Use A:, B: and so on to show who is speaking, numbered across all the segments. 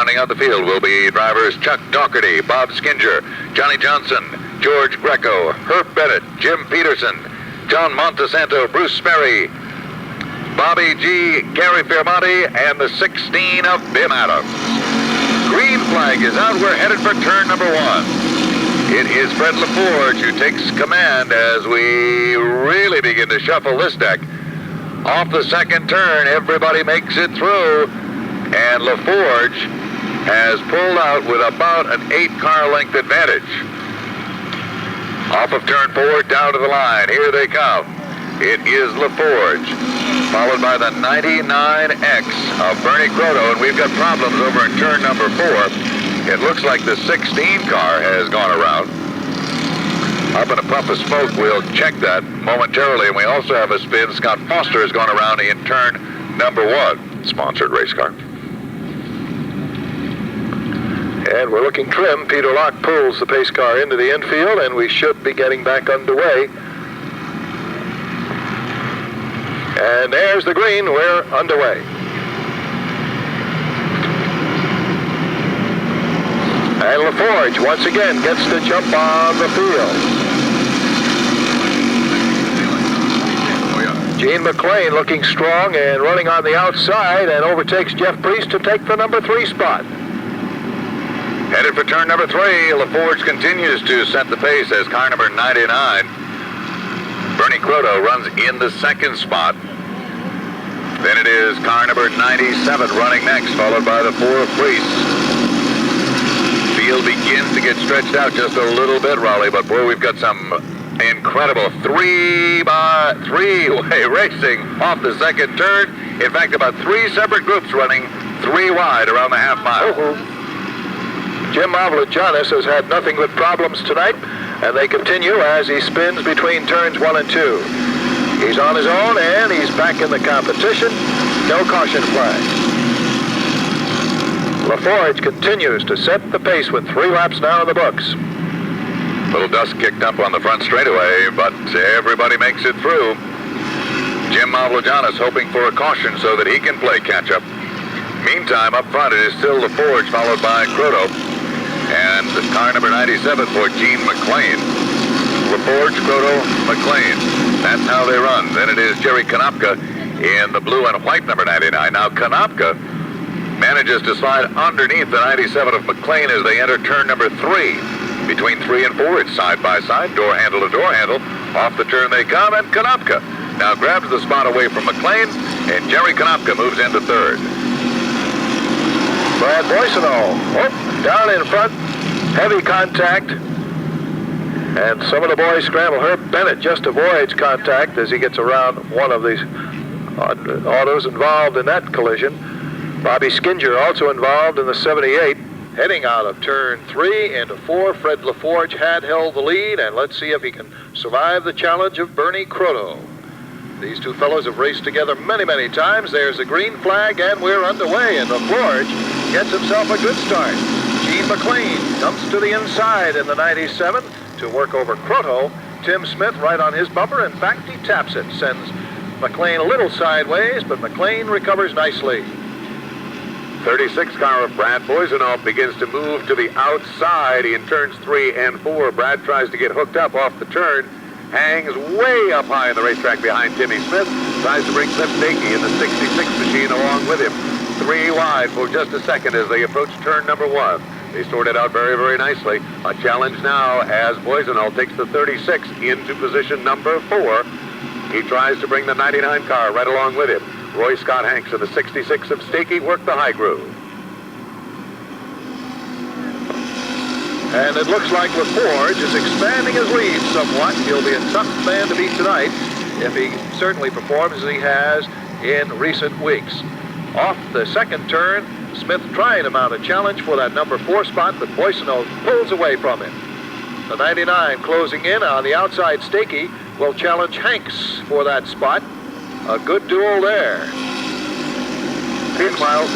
A: Rounding out the field will be drivers Chuck Doherty, Bob Skinger, Johnny Johnson, George Greco, Herb Bennett, Jim Peterson, John Montesanto, Bruce Sperry, Bobby G, Gary Fairmonti, and the 16 of Bim Adams. Green flag is out. We're headed for turn number 1. It is Fred LaForge who takes command as we really begin to shuffle this deck. Off the second turn, everybody makes it through, and LaForge has pulled out with about an 8-car length advantage. Off of turn 4, down to the line. Here they come. It is LaForge, followed by the 99X of Bernie Croto, and we've got problems over in turn number 4. It looks like the 16 car has gone around. Up in a puff of smoke, we'll check that momentarily, and we also have a spin. Scott Foster has gone around in turn number 1. Sponsored race car.
B: And we're looking trim. Peter Locke pulls the pace car into the infield, and we should be getting back underway. And there's the green. We're underway. And LaForge once again gets the jump on the field. Gene McLean looking strong and running on the outside and overtakes Jeff Priest to take the number 3 spot.
A: Headed for turn number 3, LaForge continues to set the pace as car number 99. Bernie Croto runs in the 2nd spot. Then it is car number 97 running next, followed by the 4 of Priest. Field begins to get stretched out just a little bit, Raleigh, but boy, we've got some incredible 3-by-3-way racing off the second turn. In fact, about 3 separate groups running 3 wide around the half mile.
B: Jim Avlogiannis has had nothing but problems tonight, and they continue as he spins between turns 1 and 2. He's on his own, and he's back in the competition. No caution flag. LaForge continues to set the pace with 3 laps now in the books.
A: Little dust kicked up on the front straightaway, but everybody makes it through. Jim Avlogiannis hoping for a caution so that he can play catch-up. Meantime, up front, it is still LaForge, followed by Croto. And car number 97 for Gene McLean. LaForge, Croto, McLean. That's how they run. Then it is Jerry Konopka in the blue and white number 99. Now, Konopka manages to slide underneath the 97 of McLean as they enter turn number 3. Between 3 and 4, it's side by side, door handle to door handle. Off the turn they come, and Konopka now grabs the spot away from McLean, and Jerry Konopka moves into 3rd.
B: Brad Boissonneau, down in front, heavy contact, and some of the boys scramble. Herb Bennett just avoids contact as he gets around one of these autos involved in that collision. Bobby Skinger also involved in the 78. Heading out of turn 3 into 4, Fred LaForge had held the lead, and let's see if he can survive the challenge of Bernie Croto. These two fellows have raced together many, many times. There's a green flag, and we're underway, and LaForge gets himself a good start. Gene McLean comes to the inside in the 97 to work over Croto. Tim Smith right on his bumper. In fact, he taps it, sends McLean a little sideways, but McLean recovers nicely.
A: 36 car of Brad Boissonneau begins to move to the outside in turns 3 and 4. Brad tries to get hooked up off the turn, hangs way up high in the racetrack behind Timmy Smith, tries to bring Cliff Dakey in the 66 machine along with him. 3 wide for just a second as they approach turn number 1. They sort it out very, very nicely. A challenge now as Boissonneau takes the 36 into position number 4. He tries to bring the 99 car right along with him. Roy Scott Hanks of the 66 of Stakey worked the high groove.
B: And it looks like LaForge is expanding his lead somewhat. He'll be a tough man to beat tonight if he certainly performs as he has in recent weeks. Off the second turn, Smith trying to mount a challenge for that number 4 spot, but Boissonneau pulls away from him. The 99 closing in on the outside. Stakey will challenge Hanks for that spot. A good duel there.
A: Meanwhile,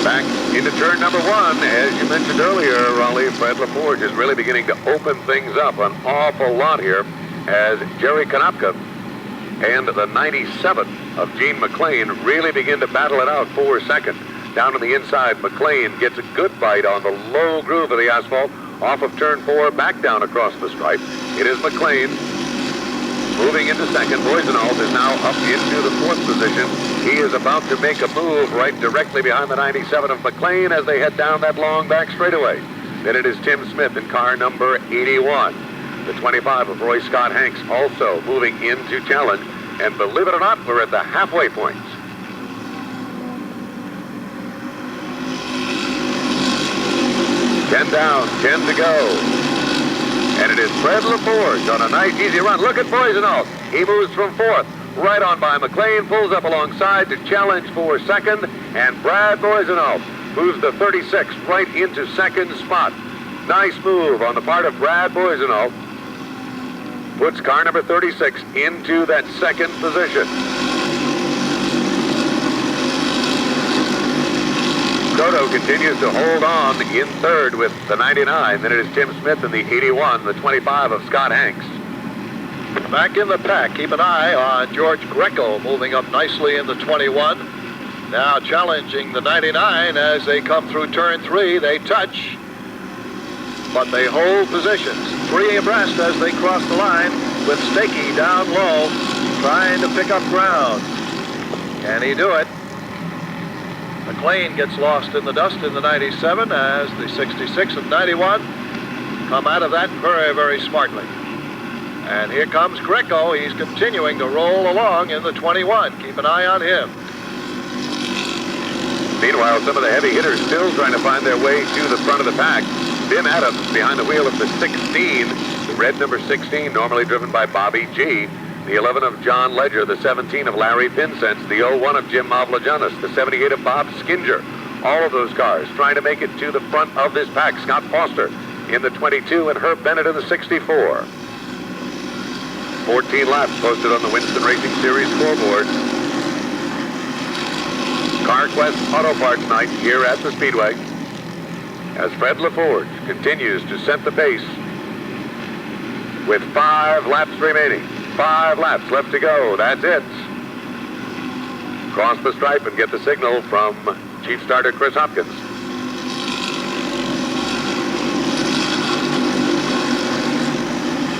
A: back into turn number 1. As you mentioned earlier, Raleigh, Fred LaForge is really beginning to open things up an awful lot here as Jerry Konopka and the 97 of Gene McLean really begin to battle it out for second. Down on the inside, McLean gets a good bite on the low groove of the asphalt. Off of turn 4, back down across the stripe. It is McLean moving into second. Boisenholt is now up into the 4th position. He is about to make a move right directly behind the 97 of McLean as they head down that long back straightaway. Then it is Tim Smith in car number 81. The 25 of Roy Scott Hanks also moving into challenge. And believe it or not, we're at the halfway point. Ten down, 10 to go. And it is Fred LaForge on a nice, easy run. Look at Boisenholt. He moves from 4th, right on by McLean, pulls up alongside to challenge for 2nd. And Brad Boisenholt moves the 36 right into 2nd spot. Nice move on the part of Brad Boisenholt. Puts car number 36 into that 2nd position. Soto continues to hold on in 3rd with the 99. Then it is Tim Smith in the 81, the 25 of Scott Hanks.
B: Back in the pack, keep an eye on George Greco moving up nicely in the 21. Now challenging the 99 as they come through turn 3. They touch, but they hold positions. 3 abreast as they cross the line with Stakey down low, trying to pick up ground. Can he do it? McLean gets lost in the dust in the 97 as the 66 and 91 come out of that very, very smartly. And here comes Greco. He's continuing to roll along in the 21. Keep an eye on him.
A: Meanwhile, some of the heavy hitters still trying to find their way to the front of the pack. Tim Adams behind the wheel of the 16, the red number 16, normally driven by Bobby G. The 11 of John Ledger, the 17 of Larry Pinsence, the 01 of Jim Mavlajanis, the 78 of Bob Skinger. All of those cars trying to make it to the front of this pack. Scott Foster in the 22 and Herb Bennett in the 64. 14 laps posted on the Winston Racing Series scoreboard. CarQuest Auto Parts Night here at the Speedway as Fred LaForge continues to set the pace with 5 laps remaining. 5 laps left to go. That's it. Cross the stripe and get the signal from Chief Starter Chris Hopkins.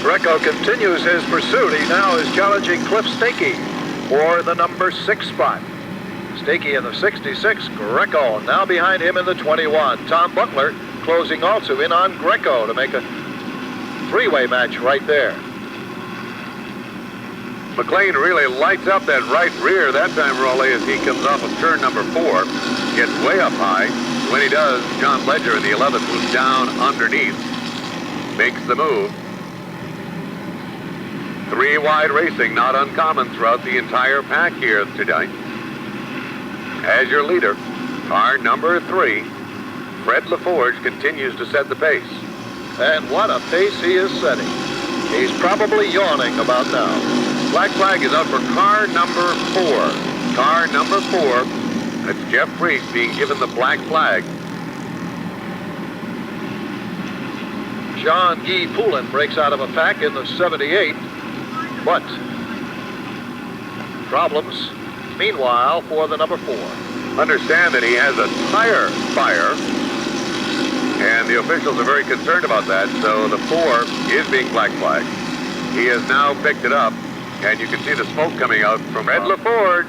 B: Greco continues his pursuit. He now is challenging Cliff Stakey for the number 6 spot. Stakey in the 66, Greco now behind him in the 21. Tom Butler closing also in on Greco to make a 3-way match right there.
A: McLean really lights up that right rear that time, Raleigh, as he comes off of turn number 4. Gets way up high. When he does, John Ledger in the 11 moves down underneath. Makes the move. 3 wide racing, not uncommon throughout the entire pack here tonight. As your leader, car number 3, Fred LaForge continues to set the pace.
B: And what a pace he is setting. He's probably yawning about now.
A: Black flag is out for car number 4. Car number 4. That's Jeff Priest being given the black flag.
B: John Guy Poulin breaks out of a pack in the 78. But problems, meanwhile, for the number 4.
A: Understand that he has a tire fire, and the officials are very concerned about that, so the 4 is being black flagged. He has now picked it up, and you can see the smoke coming out from Fred LaForge.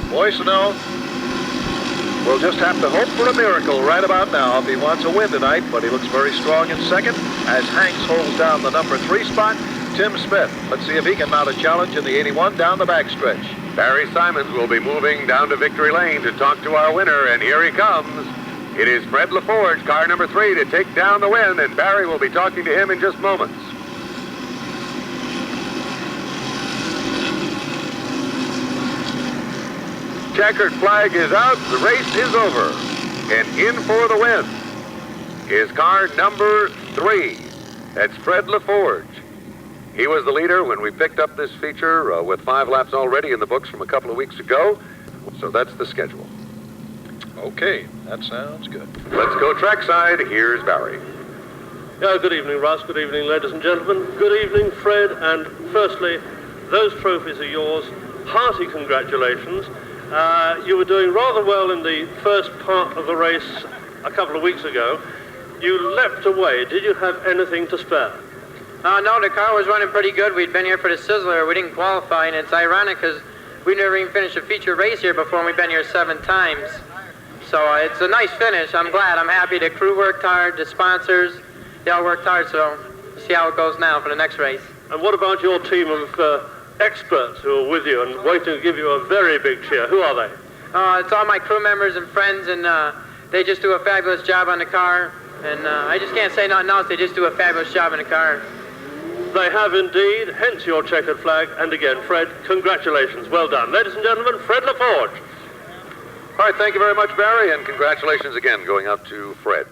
B: Boisenholt will just have to hope for a miracle right about now if he wants a win tonight, but he looks very strong in second as Hanks holds down the number 3 spot. Tim Smith, let's see if he can mount a challenge in the 81 down the backstretch.
A: Barry Simons will be moving down to victory lane to talk to our winner, and here he comes. It is Fred LaForge, car number 3, to take down the win, and Barry will be talking to him in just moments. Checkered flag is out, the race is over, and in for the win is car number 3. That's Fred LaForge. He was the leader when we picked up this feature with 5 laps already in the books from a couple of weeks ago, so that's the schedule.
B: Okay, that sounds good.
A: Let's go trackside. Here's Barry.
C: Yeah, good evening, Russ. Good evening, ladies and gentlemen. Good evening, Fred. And firstly, those trophies are yours. hearty congratulations. You were doing rather well in the first part of the race a couple of weeks ago. You leapt away. Did you have anything to spare?
D: No, the car was running pretty good. We'd been here for the Sizzler. We didn't qualify, and it's ironic because we never even finished a feature race here before, and we've been here 7 times. So it's a nice finish. I'm glad. I'm happy. The crew worked hard. The sponsors, they all worked hard. So see how it goes now for the next race.
C: And what about your team of experts who are with you and waiting to give you a very big cheer? Who are they?
D: It's all my crew members and friends, and they just do a fabulous job on the car. And I just can't say nothing else. They just do a fabulous job in the car.
C: They have indeed, hence your checkered flag. And again, Fred, congratulations. Well done. Ladies and gentlemen, Fred LaForge.
A: All right, thank you very much, Barry, and congratulations again going out to Fred.